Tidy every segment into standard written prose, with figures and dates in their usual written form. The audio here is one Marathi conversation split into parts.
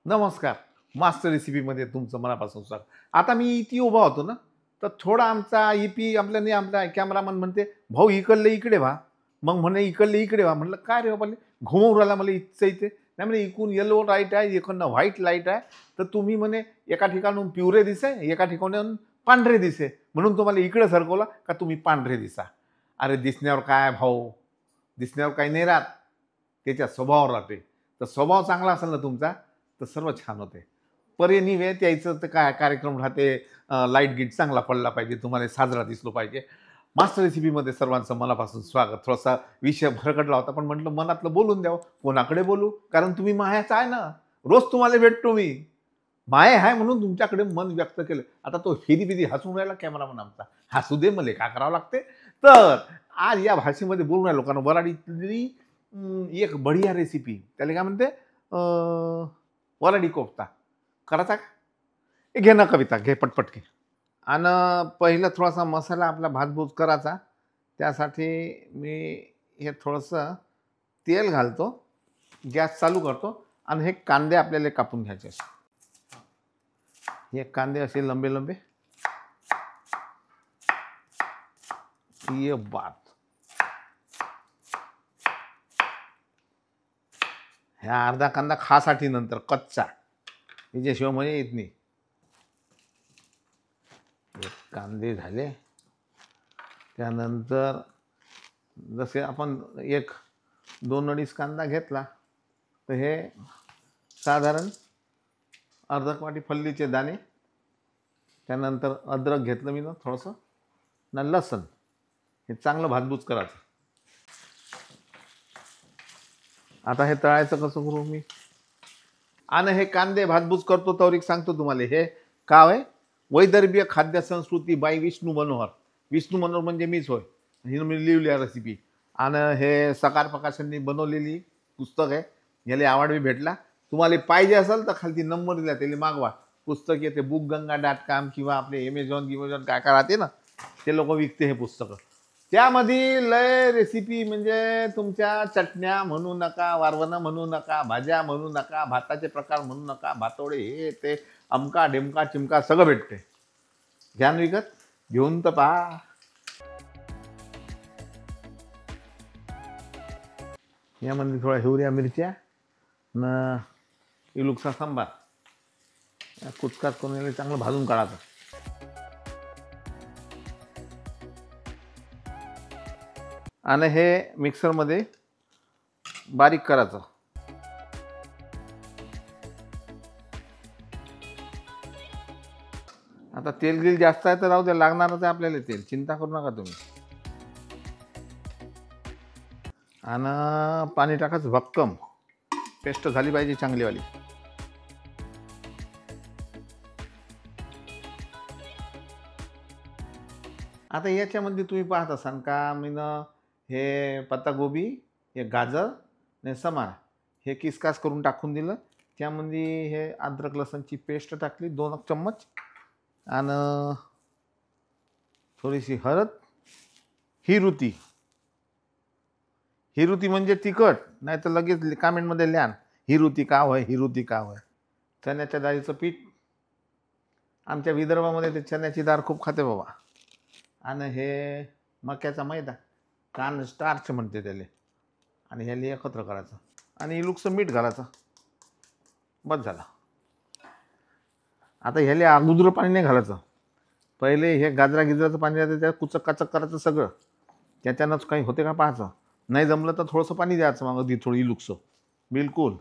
नमस्कार. मास्टर रेसिपीमध्ये तुमचं मनापासून स्वागत. आता मी इथे उभा होतो ना, तर थोडा आमचा ईपी आपला कॅमेरामन म्हणते, "भाऊ इकडले इकडे व्हा." मग म्हणे, "इकडले इकडे व्हा." म्हटलं, "काय रे बाबा?" घुमवून राहिला मला इथचं इथे. नाही म्हणे, "इकडून येलो लाईट आहे, इकडनं व्हाईट लाईट आहे. तर तुम्ही म्हणे एका ठिकाणून पिवळे दिसे, एका ठिकाणाहून पांढरे दिसे. म्हणून तुम्हाला इकडे सरकवलं का तुम्ही पांढरे दिसा." अरे दिसण्यावर काय भाऊ? दिसण्यावर काही नाही राहत. त्याच्या स्वभावावर राहते. तर स्वभाव चांगला असेल ना तुमचा, तर सर्व छान होते. एनिवे त्याचं तर काय कार्यक्रम राहते, लाईट गिट चांगला पडला पाहिजे, तुम्हाला साजरा दिसलो पाहिजे. मास्टर रेसिपीमध्ये सर्वांचं मनापासून स्वागत. थोडासा विषय भरकटला होता, पण म्हटलं मनातलं बोलून द्यावं. कोणाकडे बोलू? कारण तुम्ही मायाचा आहे ना. रोज तुम्हाला भेटतो मी. माया आहे म्हणून तुमच्याकडे मन व्यक्त केलं. आता तो फिदी हसून राहिला कॅमेरामन आमचा. हसू दे, मला काय करावं लागते? तर आज या भाषेमध्ये बोलून राहिलो कारण वराडीतली एक बढिया रेसिपी, त्याला काय म्हणते, वराडी कोफ्ता करायचा का? हे घे ना कविता, घे पटपट घे. आणि पहिलं थोडासा मसाला आपला भातभूज करायचा. त्यासाठी मी हे थोडंसं तेल घालतो, गॅस चालू करतो आणि हे कांदे आपल्याला कापून घ्यायचे. हे कांदे असे लंबे लंबे. ये बात. ह्या अर्धा कांदा खासाठी नंतर कच्चा, हिच्याशिवाय मजा येत नाही. कांदे झाले. त्यानंतर जसे आपण एक 2 अडीच कांदा घेतला, तर हे साधारण अर्धा वाटी फल्लीचे दाणे. त्यानंतर अद्रक घेतलं मी ना थोडंसं, ना लसण. हे चांगलं भाजबूज करायचं. आता हे तळायचं कसं करू मी? आणि हे कांदे भातभूज करतो तर एक सांगतो तुम्हाला, हे काय आहे, वैदर्भीय खाद्य संस्कृती बाय विष्णू मनोहर. विष्णू मनोहर म्हणजे मीच होय. हिनं मी लिहिली आहे रेसिपी. आणि हे सकार प्रकाशननी बनवलेली पुस्तक आहे. याला अवॉर्ड बी भेटला. तुम्हाला पाहिजे असेल तर खाली नंबर दिला, त्याला मागवा. पुस्तक येते bookganga.com किंवा आपले ॲमेझॉन काय काय राहते ना, ते लोक विकते हे पुस्तकं. त्यामध्ये लय रेसिपी, म्हणजे तुमच्या चटण्या म्हणू नका, वारवणं म्हणू नका, भाज्या म्हणू नका, भाताचे प्रकार म्हणू नका, भातोडे, हे ते अमका ढेमका चिमका सगळं भेटते. घ्यान विकत, घेऊन तर पहा. यामध्ये थोड्या हिवऱ्या मिरच्या न इलुकसा सांबार कुचकाच करून चांगलं भाजून काढायचं. आणि हे मिक्सरमध्ये बारीक करायचं. आता तेल गिल जास्त आहे तर राहू दे, लागणारच आहे आपल्याला तेल, चिंता करू नका तुम्ही. आणि पाणी टाकायचं भक्कम. पेस्ट झाली पाहिजे चांगलीवाली. आता याच्यामध्ये तुम्ही पाहत असाल का, मी हे पत्तागोबी, हे गाजर आणि समार हे किसकास करून टाकून दिलं. त्यामध्ये हे अद्रक लसणची पेस्ट टाकली 2 चम्मच. आणि थोडीशी हळद. हिरुती. हिरुती म्हणजे तिखट, नाही तर लगेच कमेंटमध्ये लिहा हिरुती का होय, हिरुती का होय. चण्याच्या डाळीचं पीठ. आमच्या विदर्भामध्ये ते चण्याची डाळ खूप खाते बाबा. आणि हे मक्याचा मैदा, कान स्टार्च म्हणते त्याला. आणि ह्याला एकत्र करायचं आणि इलुकचं मीठ घालायचं. बस झालं. आता ह्याला अगोदर पाणी नाही घालायचं. पहिले हे गिजराचं पाणी राहतं, त्या कुचक काचक करायचं सगळं. त्याच्यानंच काही होते का पाहायचं. नाही जमलं तर थोडंसं पाणी द्यायचं मग, अगदी थोडी इलुकचं, बिलकुल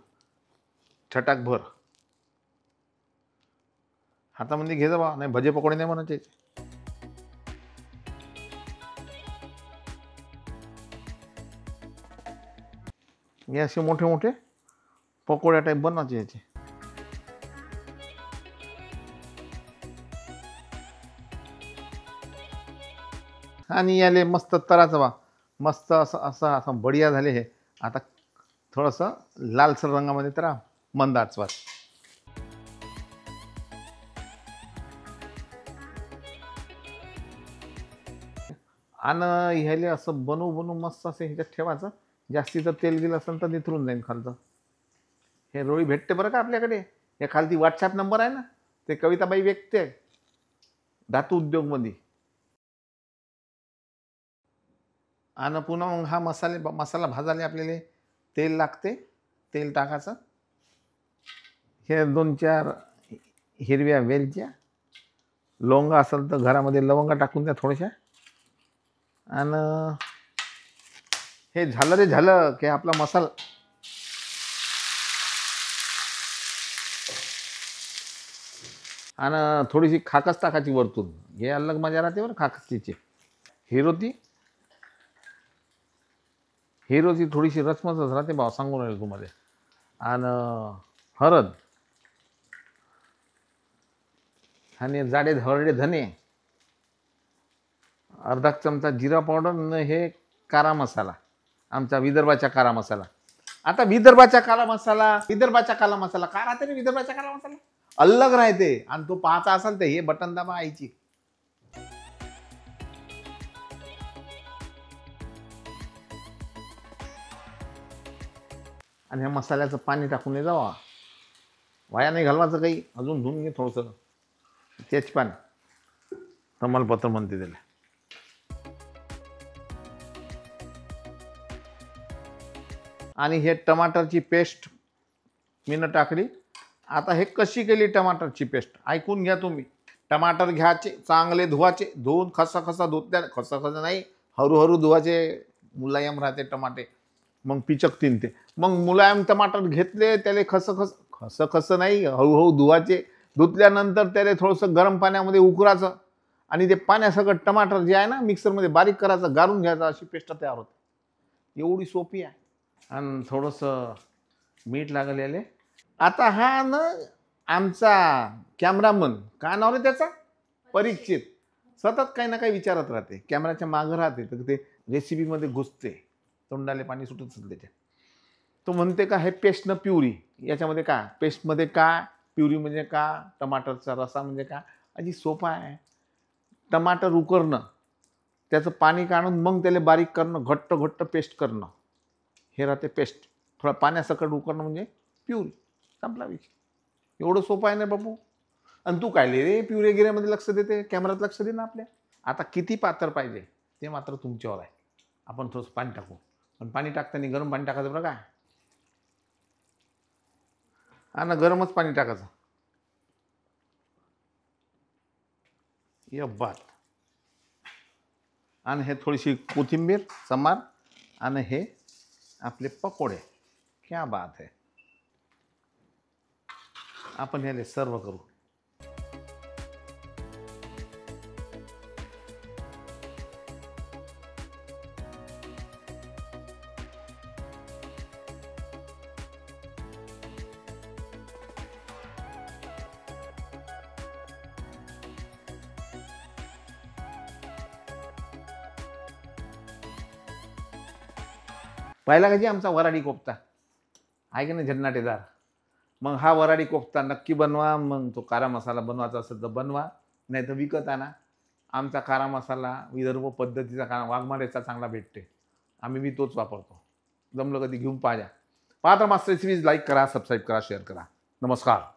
छटाकभर. हातामध्ये घे जा बा, नाही भजे पकोडे नाही म्हणायचे. हे असे मोठे मोठे पकोड्या टाईप बनवायचे याचे. आणि याले मस्त तळाचं बा. मस्त असं असं असं बढिया झाले हे. आता थोडंसं लालसर रंगामध्ये तळा, मंद आचेवर. आणि ह्याले असं बनवून मस्त असं ह्याच्यात ठेवायचं. जास्तीचं तेल गेलं असेल तर निथरून जाईल खालचं. हे रोळी भेटते बरं का आपल्याकडे. हे खालती व्हॉट्सॲप नंबर आहे ना, ते कविताबाई व्यक्ती आहे धातू उद्योगमध्ये. आणि पुन्हा मग हा मसाला भाजायला आपल्याला तेल लागते. तेल टाकायचं. हे 2-4 हिरव्या वेलच्या, लवंग असेल तर घरामध्ये लवंगा टाकून द्या थोड्याशा. आणि हे झालं रे झालं की आपला मसाला आणि थोडीशी खाकस टाकायची वरतून. हे अलग मजा राहते बरं खाकसची. हिरोची थोडीशी रचमचच राहते भाऊ, सांगून राहील तुम्हाला. आणि हळद आणि जाडे हरडे धने, अर्धा चमचा जिरा पावडर न हे कारा मसाला, आमचा विदर्भाचा कारा मसाला. आता विदर्भाचा काला मसाला काय राहते रे? विदर्भाचा काला मसाला अलग राहते. आणि तो पाहता असाल तर हे बटन दाबा आईची. आणि ह्या मसाल्याचं पाणी टाकून जावा, वाया नाही घालवायचं काही. अजून धुवून घे थोडंसं, तेजपान तमालपत्र म्हणते त्याला. आणि हे टमाटरची पेस्ट मीनं टाकली. आता हे कशी केली टमाटरची पेस्ट ऐकून घ्या तुम्ही. टमाटर घ्यायचे, चांगले धुवाचे, धुवून खसा धुतल्या, खसा नाही हळूहळू धुवाचे, मुलायम राहते टमाटे, मग पिचकतीन ते. मग मुलायम टमाटर घेतले, त्याला खस नाही हळूहळू धुवाचे. धुतल्यानंतर त्याला थोडंसं गरम पाण्यामध्ये उकरायचं आणि ते पाण्यासकट टमाटर जे आहे ना मिक्सरमध्ये बारीक करायचं, गाळून घ्यायचं, अशी पेस्ट तयार होते. एवढी सोपी आहे. आणि थोडंसं मीठ लागलेले. आता हा ना आमचा कॅमेरामन, काय नाव रे त्याचा, परीक्षित, सतत काही ना काही विचारत राहते, कॅमेराच्या मागं राहते, तर ते रेसिपीमध्ये घुसते, तोंडाले पाणी सुटत असेल त्याच्या. तो म्हणते का हे पेस्ट न प्युरी, याच्यामध्ये का पेस्टमध्ये का, प्युरी म्हणजे का, टमाटरचा रसा म्हणजे का. अजी सोपा आहे. टमाटर उकरणं, त्याचं पाणी काढून मग त्याला बारीक करणं, घट्ट पेस्ट करणं, हे राहते पेस्ट. थोडा पाण्यासकट उकरणं म्हणजे प्युरी. संपला विषय. एवढं सोपं आहे ना बाबू. आणि तू काय रे प्युरे गिऱ्यामध्ये लक्ष देते, कॅमेऱ्यात लक्ष दे ना आपल्या. आता किती पातळ पाहिजे ते मात्र तुमच्यावर आहे. आपण थोडंसं पाणी टाकू, पण पाणी टाकताना गरम पाणी टाकायचं बरं का. आणि गरमच पाणी टाकायचं. ये बात. आणि हे थोडीशी कोथिंबीर समार. आणि हे आपले पकोडे. क्या बात है. आपण याला सर्व करू. पाहिला का जी आमचा वराडी कोफ्ता आहे की नाही झन्नाटेदार. मग हा वराडी कोफ्ता नक्की बनवा. मग तो कारा मसाला बनवायचा असेल तर बनवा, नाही तर विकत आणा. आमचा कारा मसाला विदर्भ पद्धतीचा कारा वाघमारेचा चांगला भेटते, आम्ही बी तोच वापरतो. जमलं कधी घेऊन पाहा. पाहता मास्टर रेसिपीज लाईक करा, सबस्क्राईब करा, शेअर करा. नमस्कार.